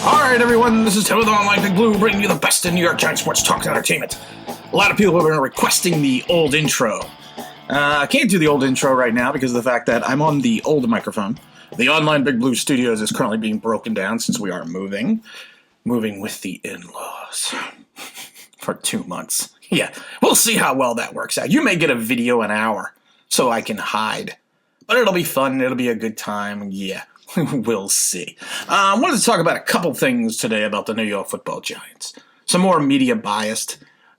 All right, everyone, this is Tim with Online Big Blue, bringing you the best in New York Giants sports talk and entertainment. A lot of people have been requesting the old intro. I can't do the old intro right now because of the fact that I'm on the old microphone. The Online Big Blue Studios is currently being broken down since we are moving with the in-laws for 2 months. Yeah, we'll see how well that works out. You may get a video an hour so I can hide, but it'll be fun. It'll be a good time. Yeah. We'll see. I wanted to talk about a couple things today about the New York Football Giants. Some more media biased,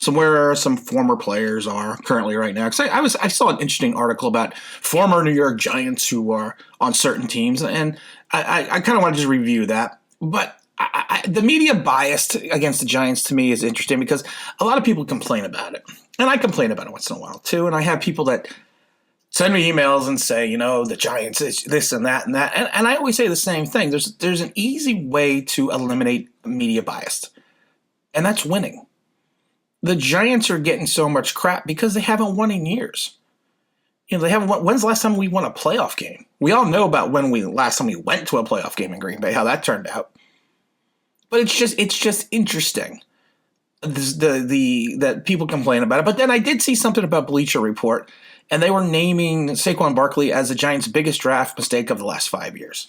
where some former players are currently right now. Because I saw an interesting article about former New York Giants who are on certain teams, and I kind of want to just review that. But the media biased against the Giants to me is interesting because a lot of people complain about it. And I complain about it once in a while too, and I have people that send me emails and say, the Giants is this and that and that. And I always say the same thing. There's an easy way to eliminate media bias, and that's winning. The Giants are getting so much crap because they haven't won in years. They haven't won. When's the last time we won a playoff game? We all know about last time we went to a playoff game in Green Bay, how that turned out. But it's just interesting that people complain about it. But then I did see something about Bleacher Report, and they were naming Saquon Barkley as the Giants' biggest draft mistake of the last 5 years.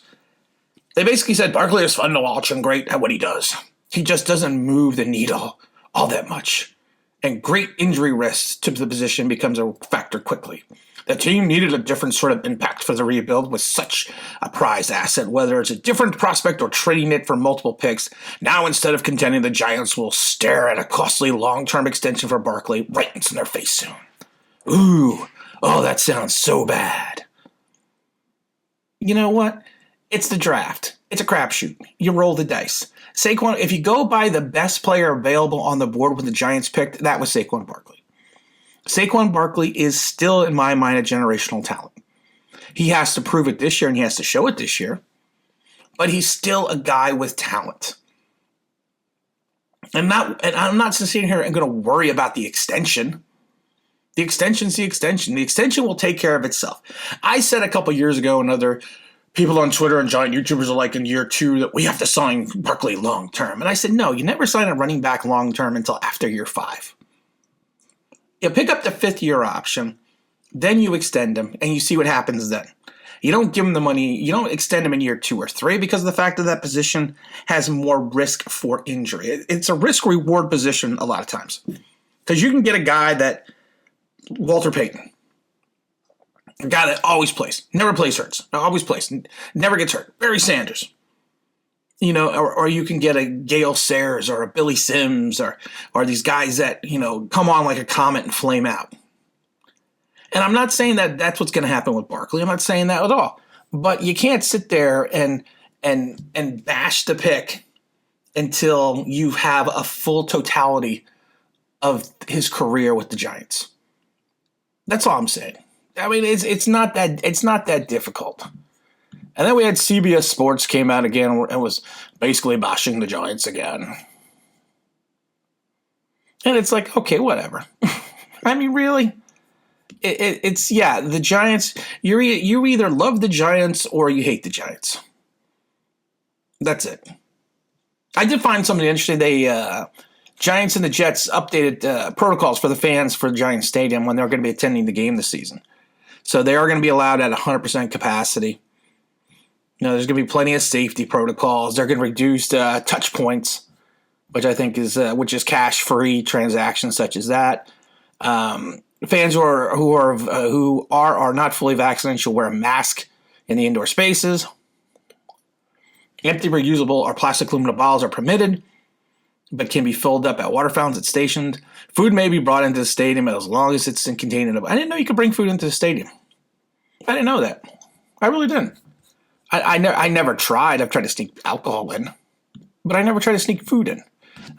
They basically said Barkley is fun to watch and great at what he does. He just doesn't move the needle all that much. And great injury risk to the position becomes a factor quickly. The team needed a different sort of impact for the rebuild with such a prized asset, whether it's a different prospect or trading it for multiple picks. Now, instead of contending, the Giants will stare at a costly long-term extension for Barkley right in their face soon. Ooh. Oh, that sounds so bad. You know what? It's the draft. It's a crapshoot. You roll the dice. Saquon, if you go by the best player available on the board when the Giants picked, that was Saquon Barkley. Saquon Barkley is still, in my mind, a generational talent. He has to prove it this year, and he has to show it this year. But he's still a guy with talent. And I'm not sitting here and going to worry about the extension. The extension's the extension. The extension will take care of itself. I said a couple years ago, and other people on Twitter and giant YouTubers are like in year 2 that we have to sign Barkley long term. And I said, no, you never sign a running back long term until after year 5. You pick up the 5th-year option, then you extend him, and you see what happens then. You don't give him the money. You don't extend him in year 2 or 3 because of the fact that position has more risk for injury. It's a risk-reward position a lot of times because you can get a guy that Walter Payton, a guy that always plays, never plays hurts, always plays, never gets hurt. Barry Sanders, or you can get a Gale Sayers or a Billy Sims or these guys that, come on like a comet and flame out. And I'm not saying that that's what's going to happen with Barkley. I'm not saying that at all. But you can't sit there and bash the pick until you have a full totality of his career with the Giants. That's all I'm saying. I mean, it's not that difficult. And then we had CBS Sports came out again and was basically bashing the Giants again. And it's like, okay, whatever. I mean, really? It's the Giants. You either love the Giants or you hate the Giants. That's it. I did find something interesting. They Giants and the Jets updated protocols for the fans for Giants Stadium when they're going to be attending the game this season. So they are going to be allowed at 100% capacity. There's going to be plenty of safety protocols. They're going to reduce touch points, which I think is cash-free transactions such as that. Fans who are not fully vaccinated should wear a mask in the indoor spaces. Empty, reusable, or plastic aluminum bottles are permitted, but can be filled up at water fountains at stations. Food may be brought into the stadium as long as it's contained in a... I didn't know you could bring food into the stadium. I didn't know that. I really didn't. I never tried. I've tried to sneak alcohol in, but I never tried to sneak food in.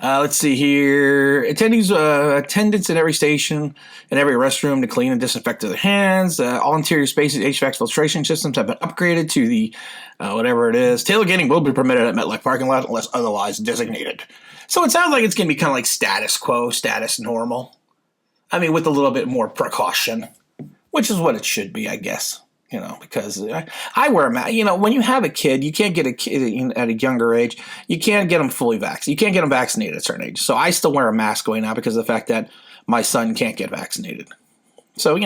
Let's see here. Attendance at every station and every restroom to clean and disinfect their hands. All interior spaces, HVAC filtration systems have been upgraded to the whatever it is. Tailgating will be permitted at MetLife parking lot unless otherwise designated. So it sounds like it's going to be kind of like status quo, status normal. I mean, with a little bit more precaution, which is what it should be, I guess. because I wear a mask. When you have a kid, you can't get a kid at a younger age. You can't get them fully vaccinated. You can't get them vaccinated at a certain age. So I still wear a mask going out because of the fact that my son can't get vaccinated. So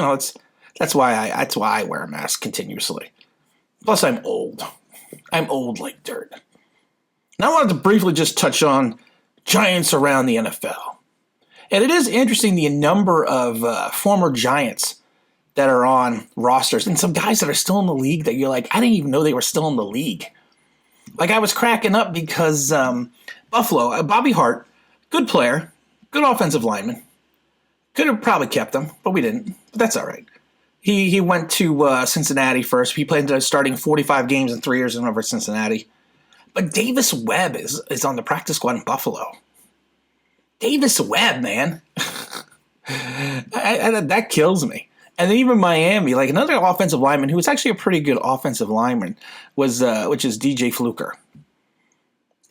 that's why I wear a mask continuously. Plus, I'm old. I'm old like dirt. Now I wanted to briefly just touch on Giants around the NFL, and it is interesting the number of former Giants that are on rosters, and some guys that are still in the league that you're like, I didn't even know they were still in the league. Like, I was cracking up because Buffalo, Bobby Hart, good player, good offensive lineman. Could have probably kept him, but we didn't. But that's all right. He went to Cincinnati first. He played starting 45 games in 3 years over Cincinnati. But Davis Webb is on the practice squad in Buffalo. Davis Webb, man. That kills me. And then even Miami, like another offensive lineman who was actually a pretty good offensive lineman which is DJ Fluker.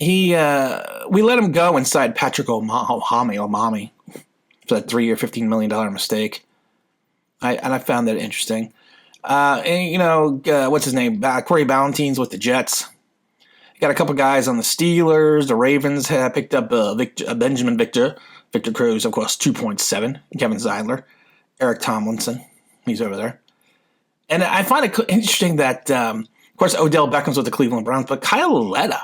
We let him go inside Patrick Omami for that 3-year, $15 million mistake. I found that interesting. What's his name? Corey Ballentine's with the Jets. Got a couple guys on the Steelers. The Ravens have picked up Benjamin Victor Cruz, of course, 2.7. Kevin Zeidler, Eric Tomlinson. He's over there. And I find it interesting that, of course, Odell Beckham's with the Cleveland Browns, but Kyle Lauletta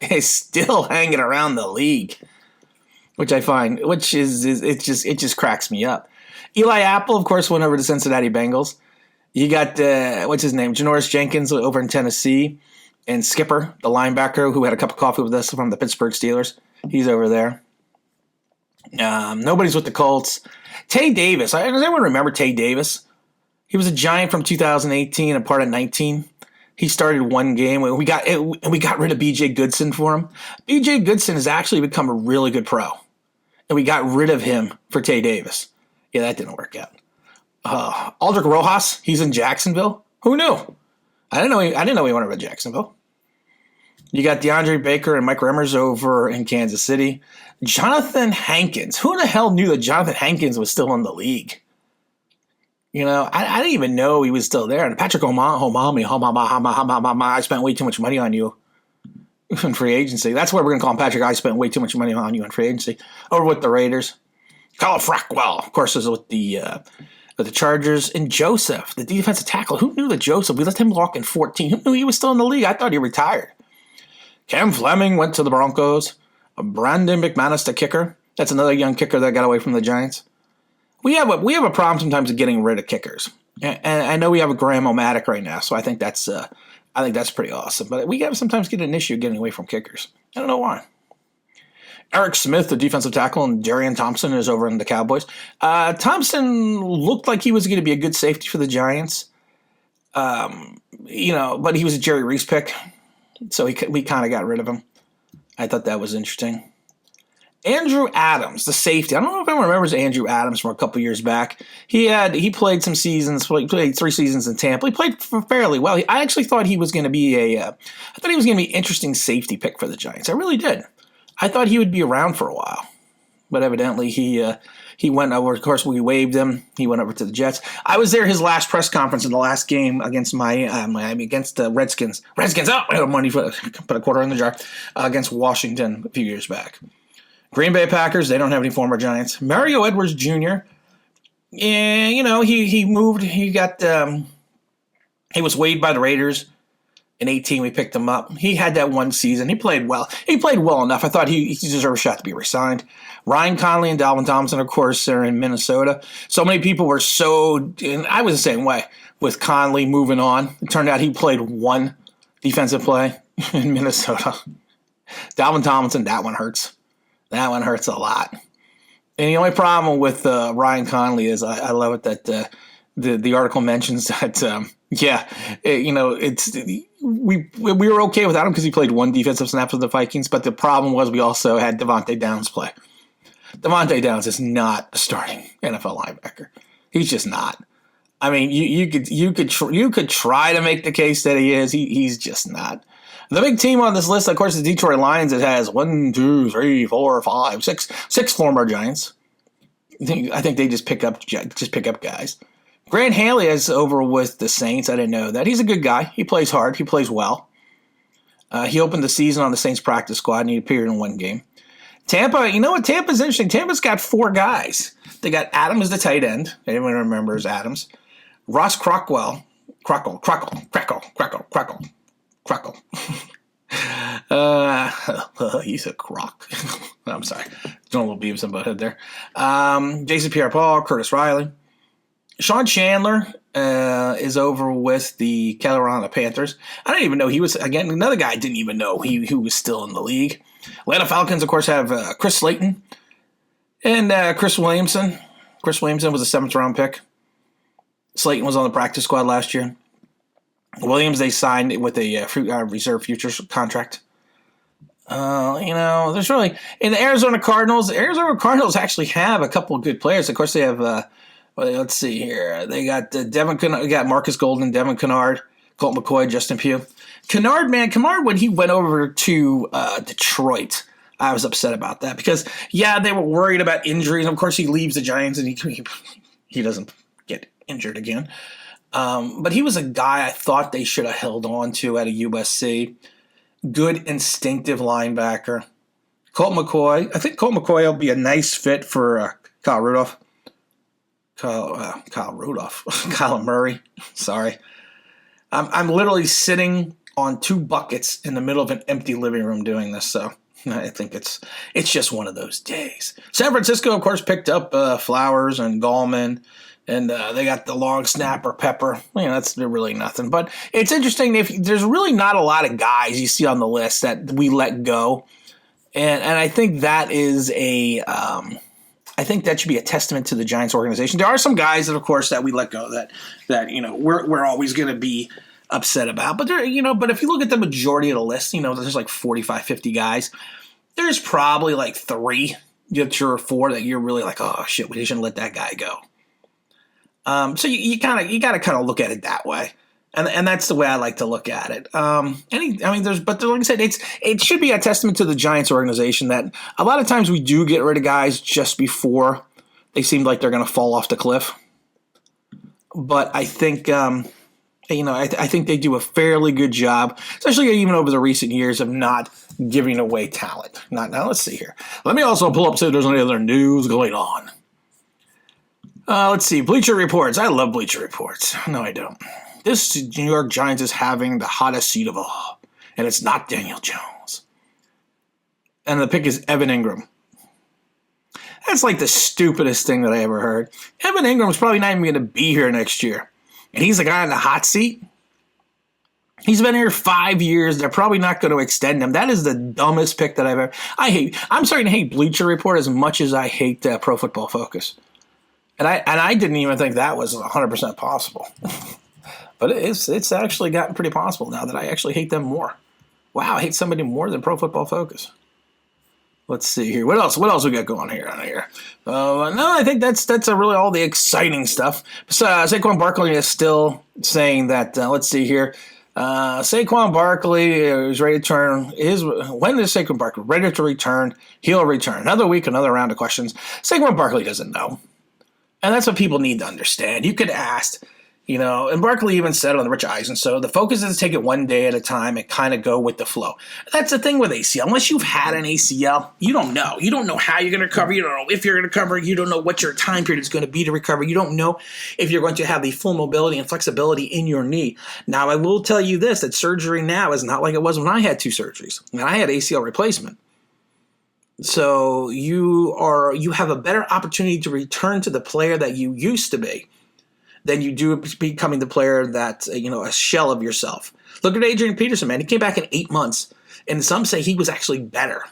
is still hanging around the league, which I find, it just cracks me up. Eli Apple, of course, went over to Cincinnati Bengals. You got, what's his name, Janoris Jenkins over in Tennessee, and Skipper, the linebacker who had a cup of coffee with us from the Pittsburgh Steelers. He's over there. Nobody's with the Colts. Tay Davis. Does anyone remember Tay Davis? He was a Giant from 2018 and part of 19. He started one game, and we got rid of B.J. Goodson for him. B.J. Goodson has actually become a really good pro, and we got rid of him for Tay Davis. Yeah, that didn't work out. Aldrick Rojas, he's in Jacksonville. Who knew? I didn't know he went over to Jacksonville. You got DeAndre Baker and Mike Remmers over in Kansas City. Jonathan Hankins. Who the hell knew that Jonathan Hankins was still in the league? I didn't even know he was still there. And Patrick Omami, I spent way too much money on you in free agency. That's what we're going to call him, Patrick. I spent way too much money on you in free agency. Over with the Raiders. Kyle Frackwell, of course, is with the Chargers. And Joseph, the defensive tackle. Who knew that Joseph? We let him walk in 14. Who knew he was still in the league? I thought he retired. Cam Fleming went to the Broncos. Brandon McManus, the kicker. That's another young kicker that got away from the Giants. We have a problem sometimes of getting rid of kickers. And I know we have a Graham O'Matic right now, so I think that's pretty awesome. But we sometimes get an issue getting away from kickers. I don't know why. Eric Smith, the defensive tackle, and Darian Thompson is over in the Cowboys. Thompson looked like he was going to be a good safety for the Giants. But he was a Jerry Reese pick, so we kind of got rid of him. I thought that was interesting. Andrew Adams, the safety. I don't know if anyone remembers Andrew Adams from a couple years back. He played some seasons. He played 3 seasons in Tampa. He played fairly well. I actually thought he was going to be an interesting safety pick for the Giants. I really did. I thought he would be around for a while, but evidently he went over. Of course, we waived him. He went over to the Jets. I was there his last press conference in the last game against Miami, against the Redskins. Redskins, I had money put a quarter in the jar against Washington a few years back. Green Bay Packers, they don't have any former Giants. Mario Edwards Jr., he moved. He was waived by the Raiders. In 18, we picked him up. He had that one season. He played well. He played well enough. I thought he deserved a shot to be re-signed. Ryan Conley and Dalvin Thompson, of course, are in Minnesota. So many people were and I was the same way with Conley moving on. It turned out he played one defensive play in Minnesota. Dalvin Thompson, that one hurts. That one hurts a lot. And the only problem with Ryan Conley is I love it that the article mentions that we were okay without him because he played one defensive snap for the Vikings, but the problem was we also had Devontae Downs play. Devontae Downs is not a starting NFL linebacker. He's just not. I mean, you could try to make the case that he is. He's just not. The big team on this list, of course, is Detroit Lions. It has 1, 2, 3, 4, 5, 6 former Giants. I think they just pick up guys. Grant Haley is over with the Saints. I didn't know that. He's a good guy. He plays hard. He plays well. He opened the season on the Saints practice squad, and he appeared in one game. Tampa, you know what? Tampa's interesting. Tampa's got 4 guys. They got Adams, the tight end. Anyone remembers Adams? Ross Crockle. He's a crock. I'm sorry. Doing a little Beavis and Butthead there. Jason Pierre-Paul, Curtis Riley. Sean Chandler is over with the Carolina Panthers. I didn't even know he was, again, another guy I didn't even know he was still in the league. Atlanta Falcons, of course, have Chris Slayton and Chris Williamson. Chris Williamson was a 7th-round pick. Slayton was on the practice squad last year. Williams, they signed with a reserve futures contract. There's really, in the Arizona Cardinals actually have a couple of good players. Of course, they have, let's see here. They got Marcus Golden, Devin Kennard, Colt McCoy, Justin Pugh. Kennard, when he went over to Detroit, I was upset about that because, they were worried about injuries. Of course, he leaves the Giants and he doesn't get injured again. But he was a guy I thought they should have held on to at a USC. Good instinctive linebacker. Colt McCoy. I think Colt McCoy will be a nice fit for Kyle Rudolph. Kyle Murray. Sorry. I'm literally sitting on 2 buckets in the middle of an empty living room doing this, so I think it's just one of those days. San Francisco, of course, picked up Flowers and Gallman. And they got the long snapper, Pepper. That's really nothing. But it's interesting. There's really not a lot of guys you see on the list that we let go. And I think that is I think that should be a testament to the Giants organization. There are some guys that, of course, that we let go that we're always going to be upset about. But but if you look at the majority of the list, there's like 45, 50 guys. There's probably like 3 or 4 that you're really like, oh shit, we shouldn't let that guy go. So you got to kind of look at it that way, and that's the way I like to look at it. Like I said, it should be a testament to the Giants organization that a lot of times we do get rid of guys just before they seem like they're going to fall off the cliff. But I think I think they do a fairly good job, especially even over the recent years, of not giving away talent. Now let's see here. Let me also pull up see if there's any other news going on. Let's see. Bleacher Reports. I love Bleacher Reports. No, I don't. This New York Giants is having the hottest seat of all, and it's not Daniel Jones. And the pick is Evan Ingram. That's like the stupidest thing that I ever heard. Evan Ingram's probably not even going to be here next year. And he's the guy in the hot seat. He's been here 5 years. They're probably not going to extend him. That is the dumbest pick that I've ever. I'm starting to hate Bleacher Report as much as I hate Pro Football Focus. And I didn't even think that was 100% possible. But it's actually gotten pretty possible now that I actually hate them more. Wow, I hate somebody more than Pro Football Focus. Let's see here. What else we got going here on here? No, I think that's really all the exciting stuff. So, Saquon Barkley is still saying that, let's see here. Saquon Barkley is ready to turn. When is Saquon Barkley ready to return? He'll return. Another week, another round of questions. Saquon Barkley doesn't know. And that's what people need to understand. You could ask, and Barkley even said on the Rich Eisen, so the focus is to take it one day at a time and kind of go with the flow. That's the thing with ACL. Unless you've had an ACL, you don't know. You don't know how you're going to recover. You don't know if you're going to recover. You don't know what your time period is going to be to recover. You don't know if you're going to have the full mobility and flexibility in your knee. Now, I will tell you this, that surgery now is not like it was when I had 2 surgeries. And I had ACL replacement. So you have a better opportunity to return to the player that you used to be than you do becoming the player that's a shell of yourself. Look at Adrian Peterson, man. He came back in 8 months, and some say he was actually better.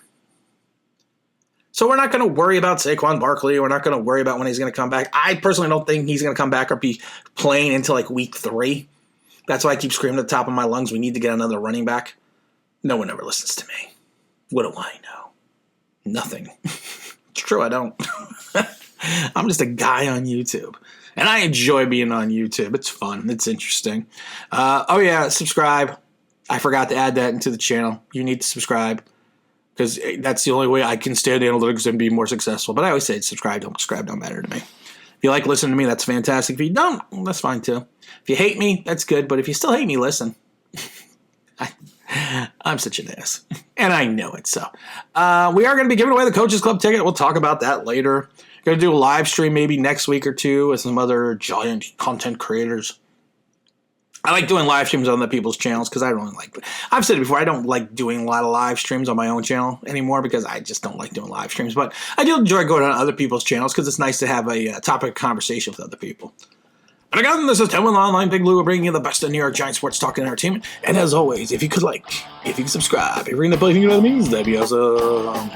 So we're not going to worry about Saquon Barkley. We're not going to worry about when he's going to come back. I personally don't think he's going to come back or be playing until like week 3. That's why I keep screaming at the top of my lungs, we need to get another running back. No one ever listens to me. What do I know? Nothing. It's true, I don't. I'm just a guy on YouTube. And I enjoy being on YouTube. It's fun. It's interesting. Subscribe. I forgot to add that into the channel. You need to subscribe because that's the only way I can stay in the analytics and be more successful. But I always say subscribe. Don't matter to me. If you like listening to me, that's fantastic. If you don't, well, that's fine too. If you hate me, that's good. But if you still hate me, listen. I'm such an ass. And I know it. So we are going to be giving away the Coaches Club ticket. We'll talk about that later. Going to do a live stream maybe next week or two with some other giant content creators. I like doing live streams on other people's channels because I don't like. I've said it before. I don't like doing a lot of live streams on my own channel anymore because I just don't like doing live streams. But I do enjoy going on other people's channels because it's nice to have a topic of conversation with other people. And again, this is Tim with Online Big Blue, bringing you the best of New York Giants sports talk and entertainment. And as always, if you could like, if you could subscribe, if you ring the bell, if you know what that means, that'd be awesome.